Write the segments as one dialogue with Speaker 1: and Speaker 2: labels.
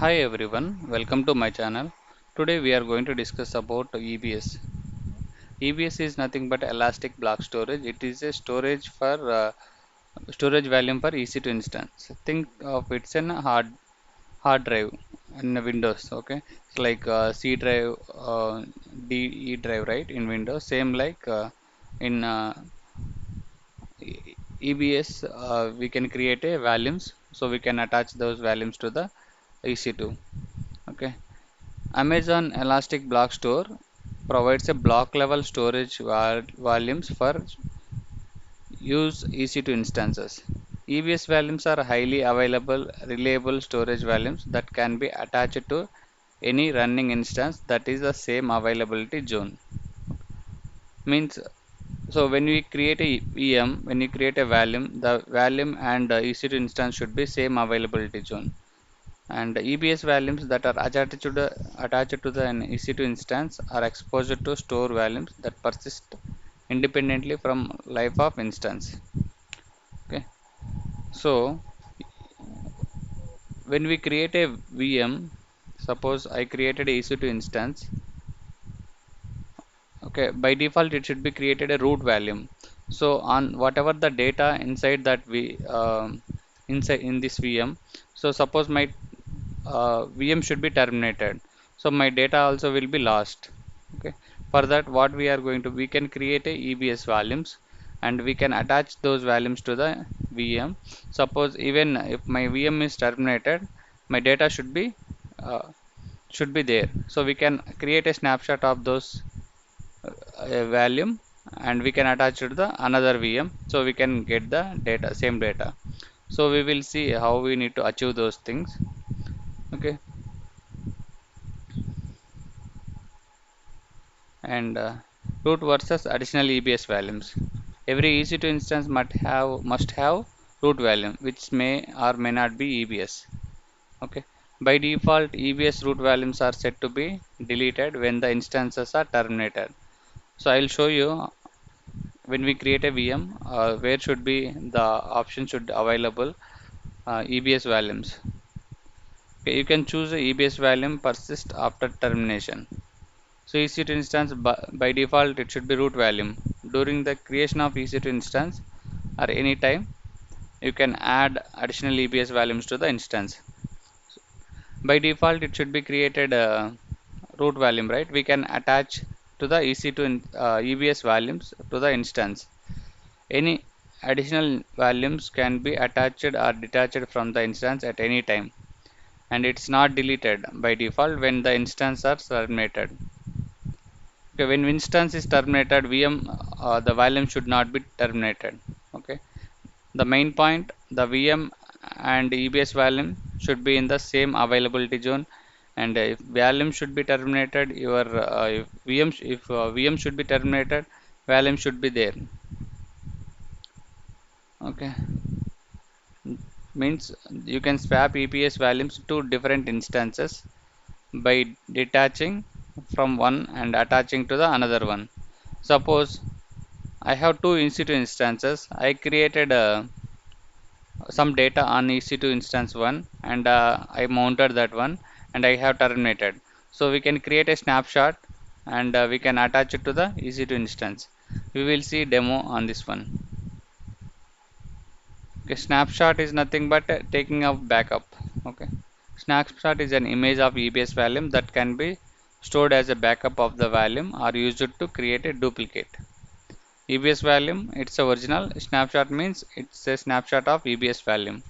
Speaker 1: Hi everyone, welcome to my channel. Today we are going to discuss about EBS. EBS is nothing but elastic block storage. It is a storage volume for EC2 instance. Think of it's an hard drive in Windows. Okay, it's like C drive, D E drive, right? In Windows, same like in EBS, we can create a volumes, so we can attach those volumes to the EC2. Okay. Amazon Elastic Block Store provides a block level storage volumes for use EC2 instances. EBS volumes are highly available, reliable storage volumes that can be attached to any running instance that is the same availability zone. Means so when we create a VM, when you create a volume, the volume and EC2 instance should be same availability zone. And EBS volumes that are attached to the an EC2 instance are exposed to store volumes that persist independently from life of instance. Okay, so when we create a VM, suppose I created a EC2 instance. Okay, by default it should be created a root volume. So on whatever the data inside that we inside in this VM, so suppose my VM should be terminated, so my data also will be lost. Okay, for that what we are going to, we can create a EBS volumes and we can attach those volumes to the VM. Suppose even if my VM is terminated, my data uh, should be there, so we can create a snapshot of those volume and we can attach it to the another VM, so we can get the data, same data. So we will see how we need to achieve those things. Okay, and root versus additional EBS volumes. Every EC2 instance must have root volume, which may or may not be EBS. Okay. By default, EBS root volumes are set to be deleted when the instances are terminated. So I'll show you when we create a VM, where should be the option should available EBS volumes. Okay, you can choose a EBS volume persist after termination. So EC2 instance by default it should be root volume. During the creation of EC2 instance or any time you can add additional EBS volumes to the instance. By default it should be created root volume, right? We can attach to the EC2 EBS volumes to the instance. Any additional volumes can be attached or detached from the instance at any time, and it's not deleted by default when the instance are terminated. Okay, when instance is terminated, VM the volume should not be terminated. Okay, the main point, the VM and EBS volume should be in the same availability zone, and if volume should be terminated, your if VM should be terminated, volume should be there. Okay, means you can swap EBS volumes to different instances by detaching from one and attaching to the another one. Suppose I have two EC2 instances. I created some data on EC2 instance 1 and I mounted that one and I have terminated. So we can create a snapshot and we can attach it to the EC2 instance. We will see demo on this one. Okay, snapshot is nothing but taking a backup. Okay, snapshot is an image of EBS volume that can be stored as a backup of the volume or used to create a duplicate. EBS volume, it's a original. Snapshot means it's a snapshot of EBS volume.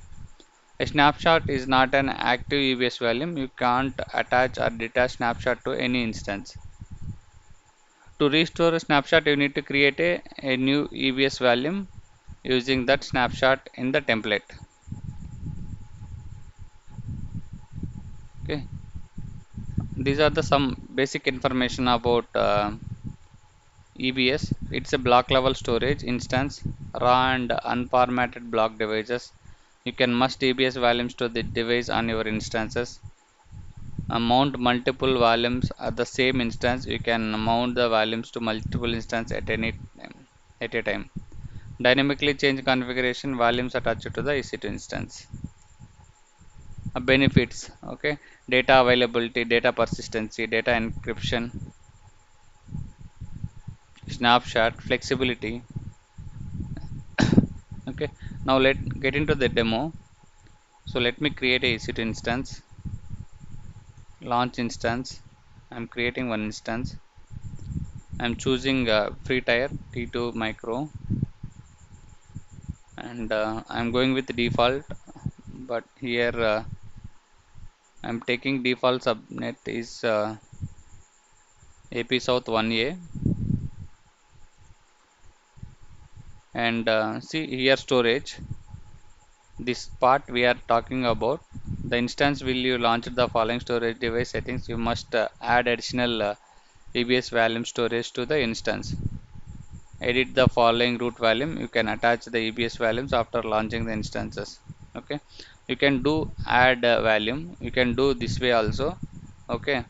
Speaker 1: A snapshot is not an active EBS volume. You can't attach or detach snapshot to any instance. To restore a snapshot, you need to create a new EBS volume using that snapshot in the template. Okay, these are the some basic information about EBS. It's a block level storage instance, raw and unformatted block devices. You can must EBS volumes to the device on your instances. Mount multiple volumes at the same instance. You can mount the volumes to multiple instances at any time, at a time. Dynamically change configuration volumes attached to the EC2 instance. benefits, okay, data availability, data persistency, data encryption, snapshot, flexibility. Okay, now let get into the demo. So let me create a EC2 instance, launch instance. I'm creating one instance. I'm choosing free tier T2 micro, and I'm going with default, but here I'm taking default subnet is AP South 1A, and see here storage. This part we are talking about. The instance will you launch the following storage device settings. You must add additional EBS volume storage to the instance. Edit the following root volume. You can attach the EBS volumes after launching the instances. Okay, you can do add volume. You can do this way also. Okay,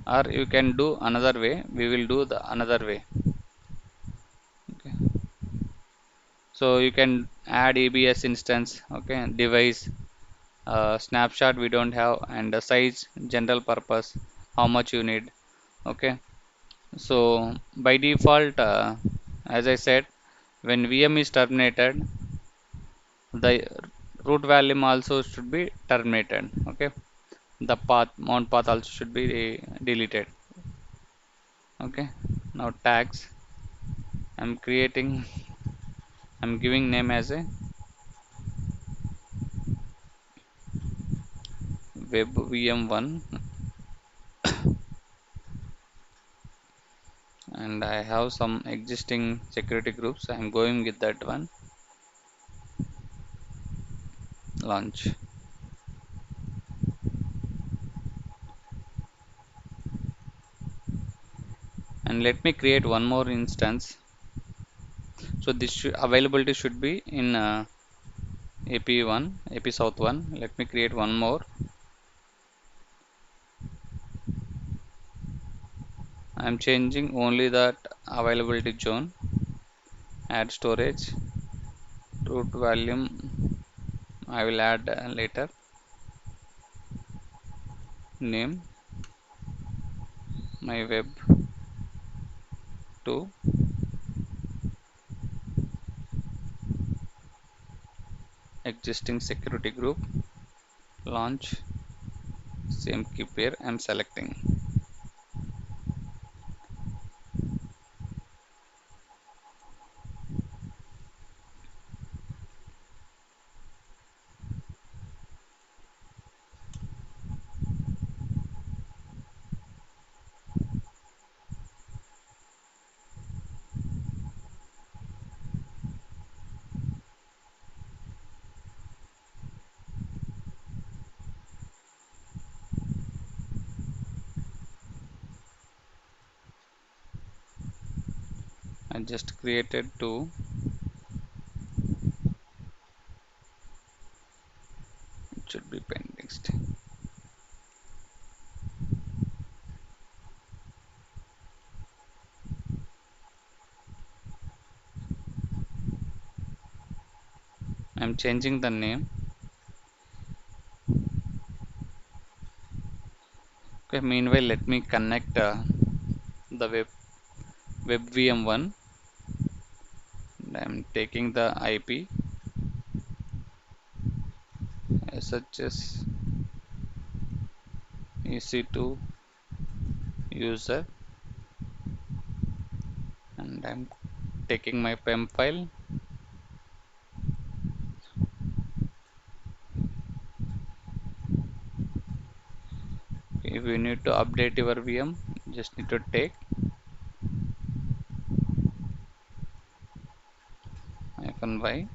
Speaker 1: or you can do another way. We will do the another way. Okay, so you can add EBS instance. Okay, device, snapshot we don't have, and the size, general purpose, how much you need. Okay, so by default, as I said, when VM is terminated, the root volume also should be terminated. Okay, the path, mount path also should be deleted. Okay, now tags, I'm creating, I'm giving name as a web VM1, and I have some existing security groups. I'm going with that one. Launch, and let me create one more instance. So this availability should be in AP1, AP South 1. Let me create one more. I am changing only that availability zone. Add storage, root volume. I will add later. Name my web to existing security group. Launch, same keep here. I am selecting. I just created two. It should be pending still. I am changing the name. Okay. Meanwhile, let me connect the web VM1. I am taking the IP SHS EC2 user, and I'm taking my PEM file. If you need to update your VM, just need to take -y.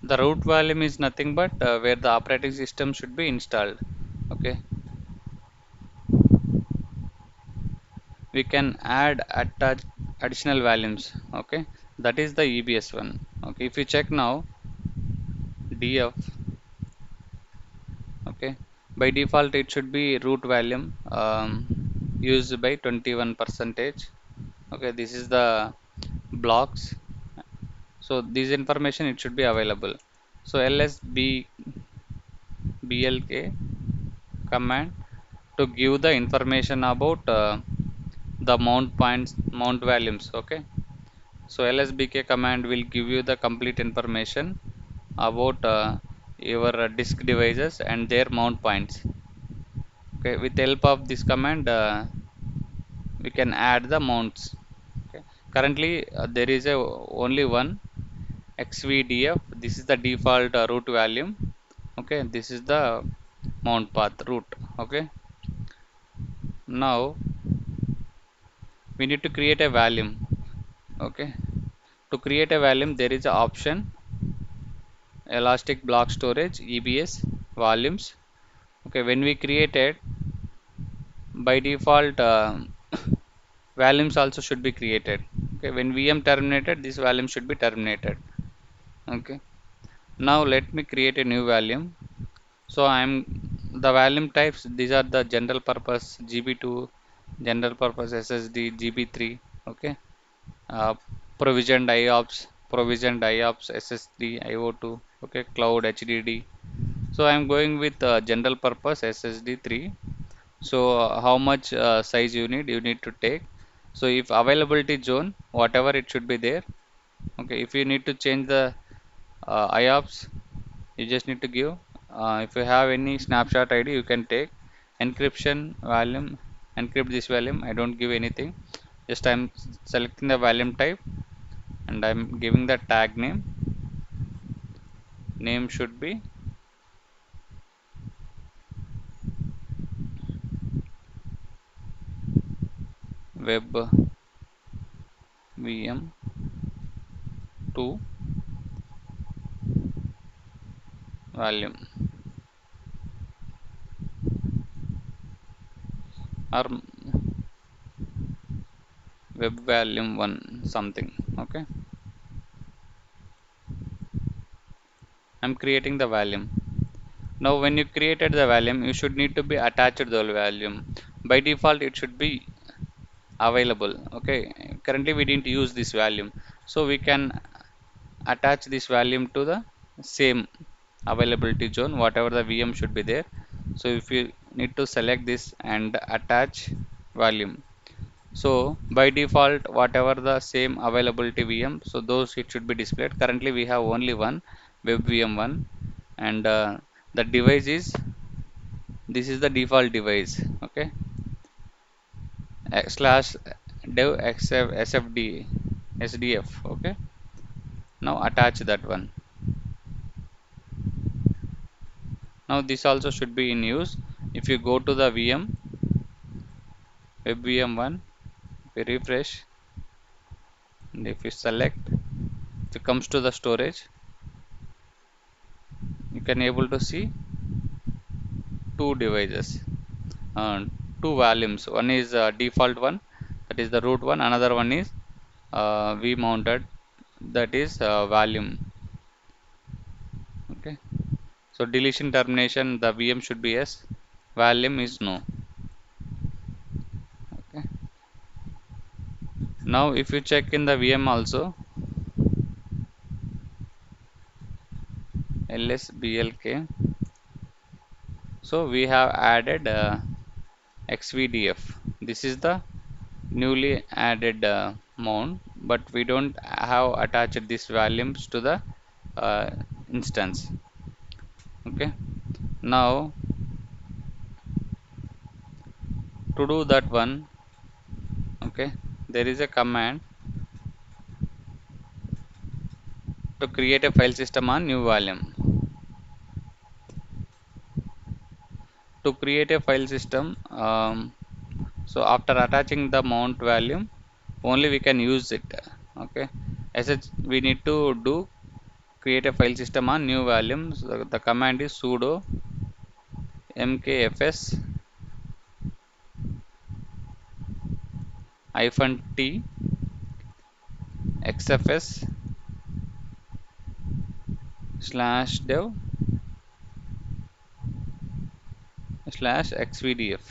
Speaker 1: The root volume is nothing but where the operating system should be installed. Okay, we can add attach additional volumes. Okay, that is the EBS one. Okay, if you check now, df By default it should be root volume used by 21 percentage. Okay, this is the blocks, so this information it should be available. So lsblk command to give the information about the mount points, mount volumes. Okay, so lsbk command will give you the complete information about your disk devices and their mount points. Okay, with the help of this command we can add the mounts. Okay, currently there is a only one xvdf. This is the default root volume. Okay, this is the mount path root. Okay, now we need to create a volume. Okay, to create a volume there is a option elastic block storage ebs volumes. Okay, when we created, by default volumes also should be created. Okay, when vm terminated, this volume should be terminated. Okay, now let me create a new volume. So I am the volume types, these are the general purpose gb2, general purpose ssd gb3. Okay, uh, provisioned IOPS SSD IO2. Okay, cloud HDD. So I am going with general purpose SSD 3. So how much size you need to take. So if availability zone, whatever it should be there. Okay, if you need to change the IOPS, you just need to give. If you have any snapshot ID, you can take encryption volume, encrypt this volume. I don't give anything, just I'm selecting the volume type and I'm giving the tag name. Name should be web vm 2 volume or web volume 1 something. Okay, I'm creating the volume. Now when you created the volume, you should need to be attached to the volume. By default it should be available. Okay, currently we didn't use this volume, so we can attach this volume to the same availability zone, whatever the VM should be there. So if you need to select this and attach volume, so by default whatever the same availability VM, so those it should be displayed. Currently we have only one web VM1, and the device is, this is the default device. Okay, slash dev sfd sdf. Okay, now attach that one. Now this also should be in use. If you go to the VM web VM1, if you refresh and if you select, if it comes to the storage, you can able to see two devices, uh, two volumes. One is default one, that is the root one. Another one is v mounted, that is volume. Okay, so deletion termination, the VM should be yes, volume is no. Okay, now if you check in the VM also, lsblk, so we have added xvdf. This is the newly added mount, but we don't have attached these volumes to the uh, instance. Okay, now to do that one, okay, there is a command to create a file system on new volume. To create a file system, so after attaching the mount volume, only we can use it. Okay, as such we need to do create a file system on new volume. So the command is sudo mkfs -t xfs /dev slash xvdf.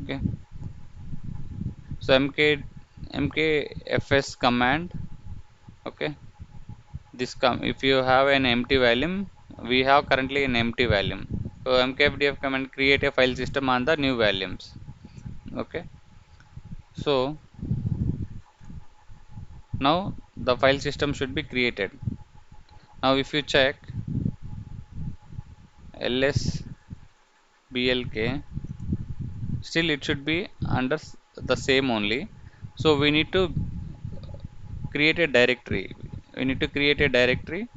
Speaker 1: Okay, so mkfs command. Okay, this if you have an empty volume, we have currently an empty volume, so mkfdf command create a file system on the new volumes. Okay, so now the file system should be created. Now if you check ls blk, still it should be under the same only. So we need to create a directory. We need to create a directory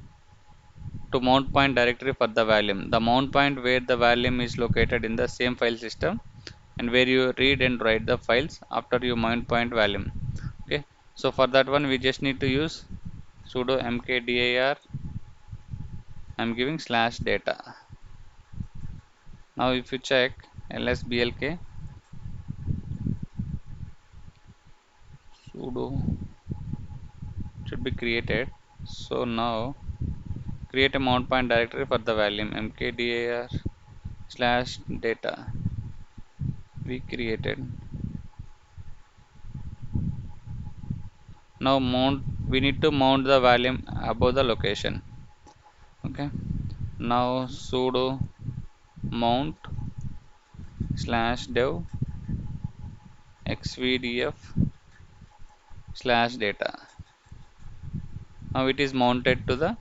Speaker 1: to mount point directory for the volume. The mount point where the volume is located in the same file system and where you read and write the files after you mount point volume. Okay, so for that one we just need to use sudo mkdir. I'm giving slash data. Now if you check lsblk sudo should be created. So now create a mount point directory for the volume mkdir slash data. We created. Now mount, we need to mount the volume above the location. Okay, now sudo mount slash dev xvdf slash data. Now it is mounted to the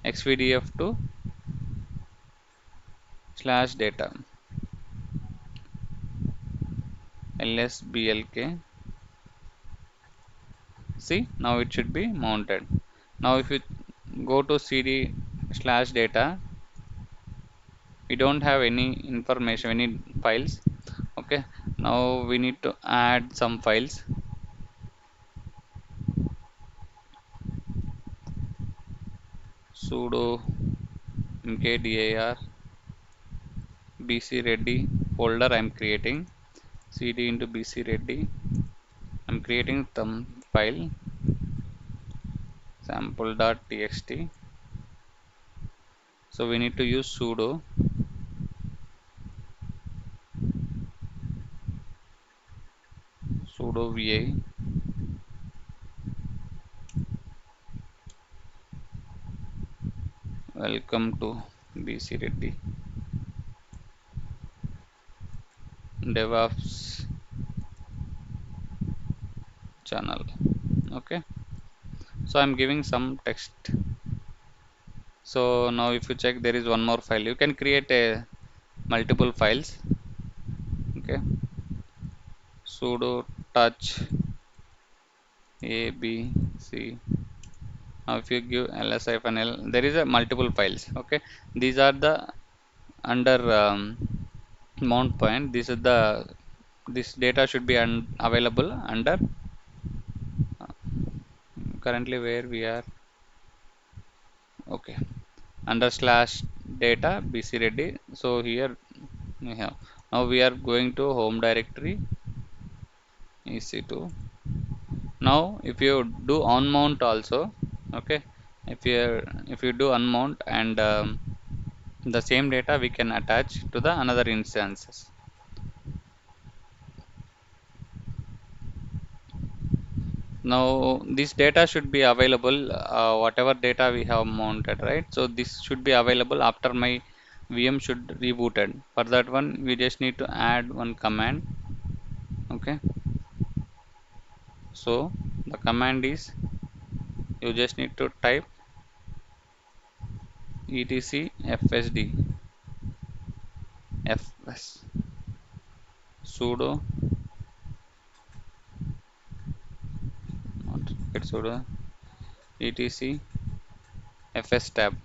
Speaker 1: xvdf to slash data lsblk. See, now it should be mounted. Now if you go to cd slash data, we don't have any information, any files. Okay, now we need to add some files. Sudo mkdir bcready folder I'm creating, cd into bcready. I'm creating some file sample.txt. So we need to use sudo vi welcome to bcready DevOps channel. Okay, so I'm giving some text. So now if you check, there is one more file. You can create a multiple files. Okay, sudo touch a b c. Now if you give ls-l, there is a multiple files. Okay, these are the under mount point. This is the, this data should be available under currently where we are. Okay, under slash data bcready. So here we have, now we are going to home directory ec2. Now if you do on mount also, okay, if you do unmount and the same data we can attach to the another instances. Now this data should be available, whatever data we have mounted, right? So this should be available after my VM should rebooted. For that one we just need to add one command. Okay, so the command is, you just need to type etc fsd fs sudo, not it, sudo etc fs tab.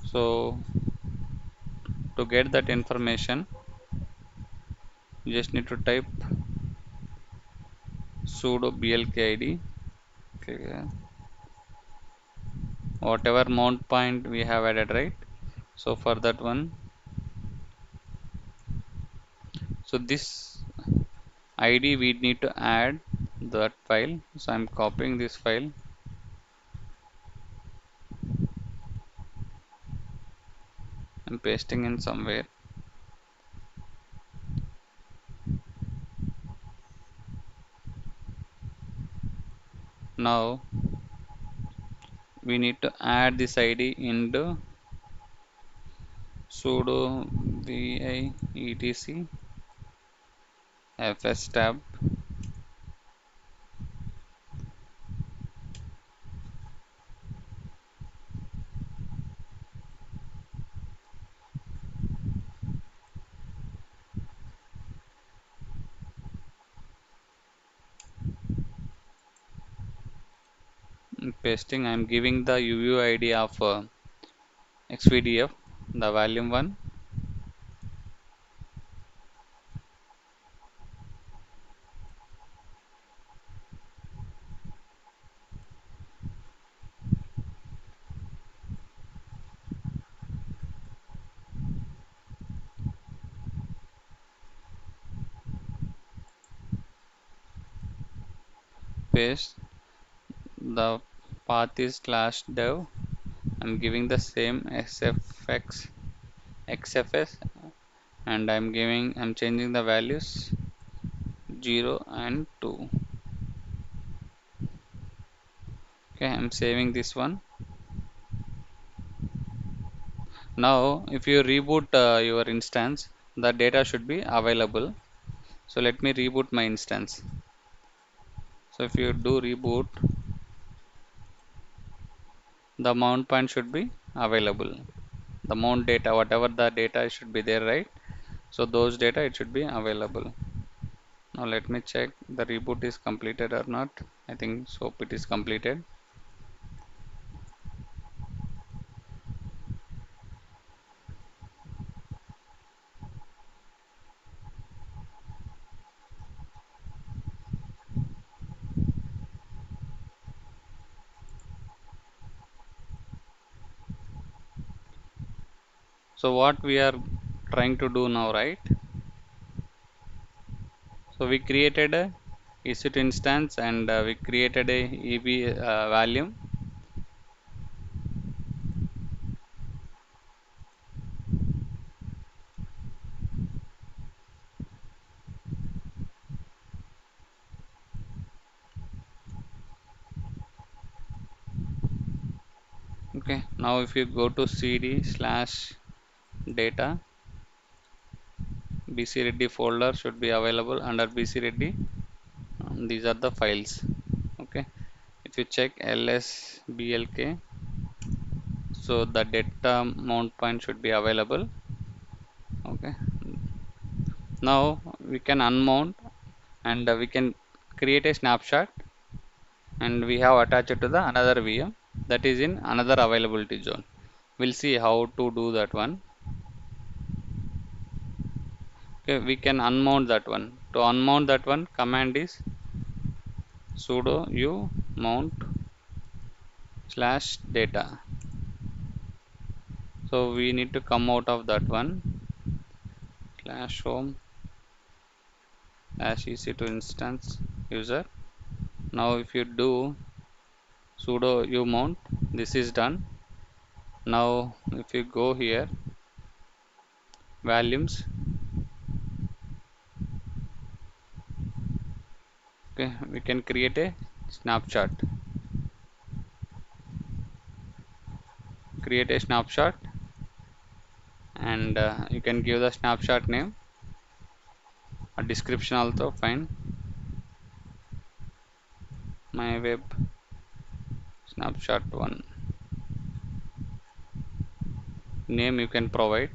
Speaker 1: So to get that information you just need to type sudo blkid. Okay, whatever mount point we have added, right? So for that one, so this id we need to add that file. So I'm copying this file and pasting in somewhere. Now we need to add this ID into sudo vi etc fs tab, pasting. I'm giving the UUID of XVDF, the volume 1, paste. The path is slash dev. I'm giving the same sfx xfs, and I'm changing the values 0 and 2. Okay, I'm saving this one. Now if you reboot your instance, the data should be available. So let me reboot my instance. So if you do reboot, the mount point should be available. The mount data, whatever the data should be there, right? So those data it should be available. Now let me check the reboot is completed or not. I think so it is completed. So what we are trying to do now, right? So we created a EC2 instance, and we created a EB volume. Okay, now if you go to cd slash data, BC Reddy folder should be available under BC Reddy. These are the files. Okay, if you check lsblk, so the data mount point should be available. Okay, now we can unmount, and we can create a snapshot, and we have attached to the another VM that is in another availability zone. We'll see how to do that one. Okay, we can unmount that one. To unmount that one, command is sudo u mount slash data. So we need to come out of that one, slash home slash ec2 instance user. Now if you do sudo u mount, this is done. Now if you go here, volumes, okay, we can create a snapshot. Create a snapshot, and you can give the snapshot name, a description also fine. My web snapshot 1 name you can provide.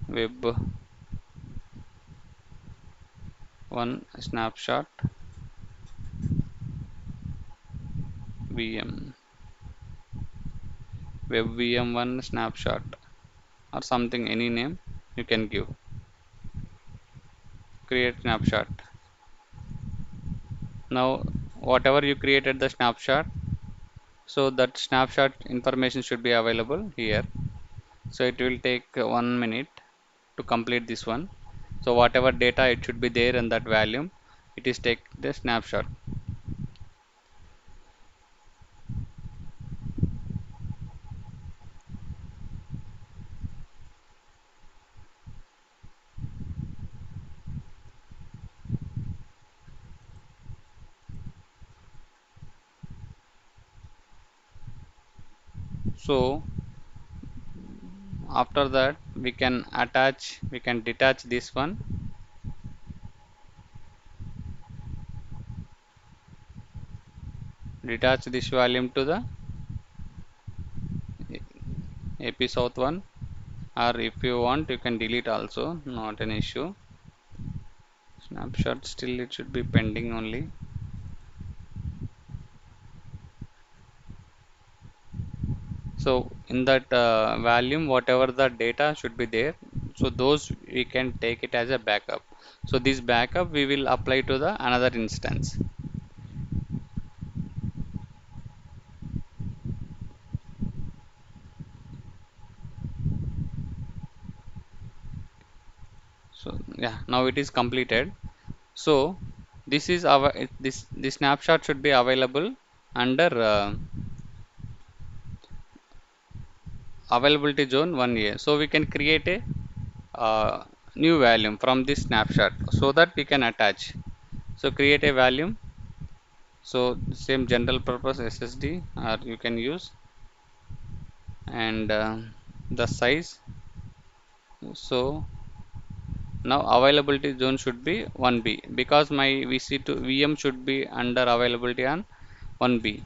Speaker 1: Web 1 snapshot VM, web VM1 snapshot, or something, any name you can give. Create snapshot. Now whatever you created the snapshot, so that snapshot information should be available here. So it will take 1 minute to complete this one. So whatever data it should be there in that volume, it is take the snapshot. So after that we can detach this one. Detach this volume to the AP South one, or if you want you can delete also, not an issue. Snapshot still it should be pending only. So in that volume whatever the data should be there, so those we can take it as a backup. So this backup we will apply to the another instance. So yeah, now it is completed. So this is our this snapshot should be available under availability zone 1A. So we can create a new volume from this snapshot so that we can attach. So create a volume. So same general purpose SSD or you can use, and the size. So now availability zone should be 1B because my VC2 VM should be under availability on 1B.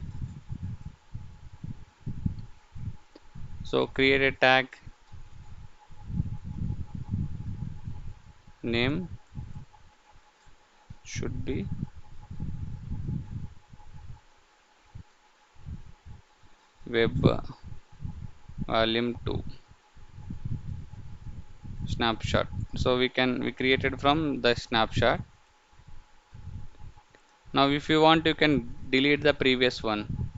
Speaker 1: So create a tag, name should be web volume 2 snapshot. So we created from the snapshot. Now if you want you can delete the previous one.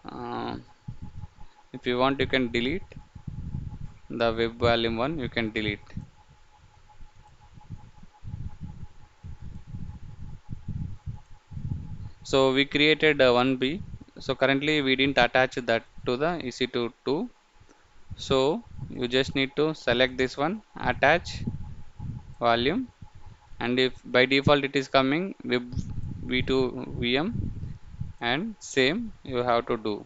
Speaker 1: uh, if you want you can delete the web volume one, you can delete. So we created 1B. So currently we didn't attach that to the EC2 2. So you just need to select this one, attach volume, and if by default it is coming web v2 VM, and same you have to do.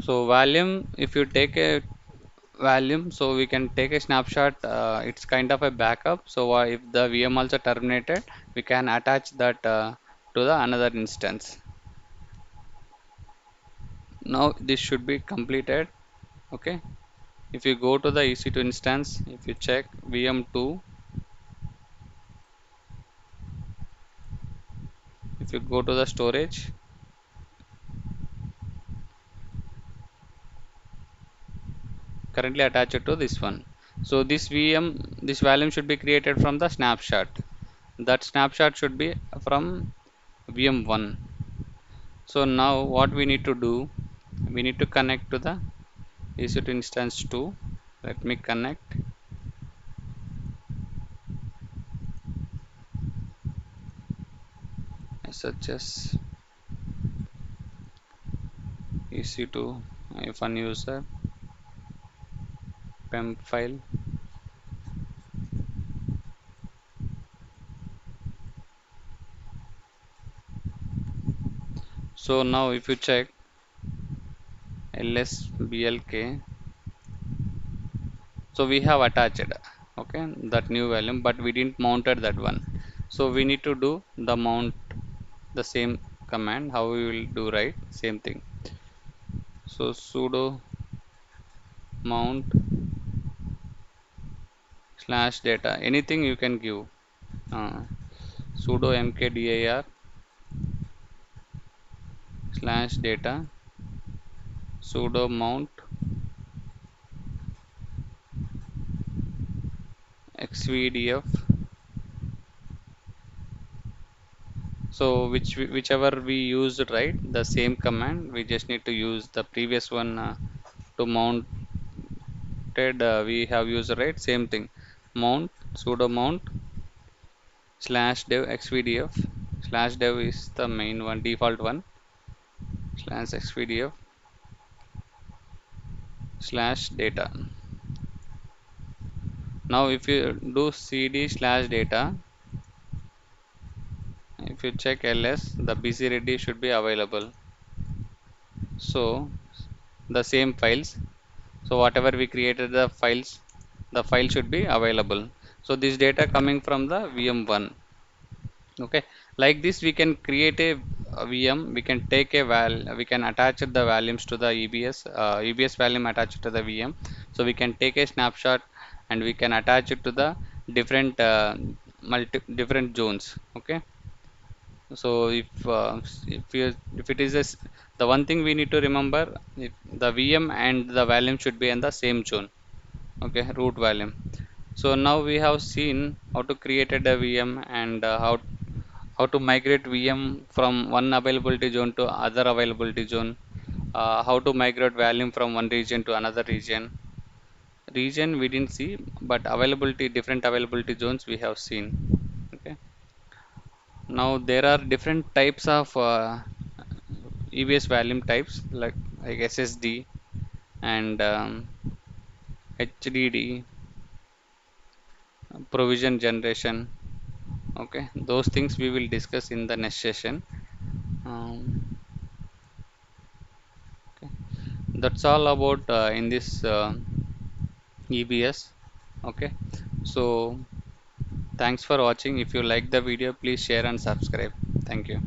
Speaker 1: So volume, if you take a volume, so we can take a snapshot, it's kind of a backup. So if the VM also terminated, we can attach that to the another instance. Now this should be completed. Okay, if you go to the EC2 instance, if you check VM2, if you go to the storage, currently attached to this one. So this this volume should be created from the snapshot. That snapshot should be from VM1. So now what we need to do, we need to connect to the EC2 instance 2. Let me connect. SHS EC2 if1 user PEM file. So now if you check lsblk, so we have attached, okay, that new volume, but we didn't mounted that one. So we need to do the mount, the same command how we will do, right, same thing. So sudo mount slash data, anything you can give, sudo mkdir slash data, sudo mount xvdf So whichever we used, right, the same command, we just need to use the previous one to mounted, we have used, right, same thing, mount sudo mount slash dev xvdf slash dev is the main one, default one, slash xvdf slash data. Now if you do cd slash data, if you check ls, the bc ready should be available. So the same files, so whatever we created the files, the file should be available. So this data coming from the vm1. Okay, like this we can create a vm, we can take a we can attach the volumes to the ebs, ebs volume attached to the vm. So we can take a snapshot and we can attach it to the different different zones. Okay, so if it is the one thing we need to remember, if the vm and the volume should be in the same zone. Okay, root volume. So now we have seen how to create a vm and how to migrate vm from one availability zone to other availability zone, how to migrate volume from one region to another region we didn't see, but availability, different availability zones we have seen. Okay, now there are different types of EBS volume types like SSD and HDD, provision generation. Okay, those things we will discuss in the next session. Um, okay. That's all about in this EBS. Okay, so thanks for watching. If you like the video, please share and subscribe. Thank you.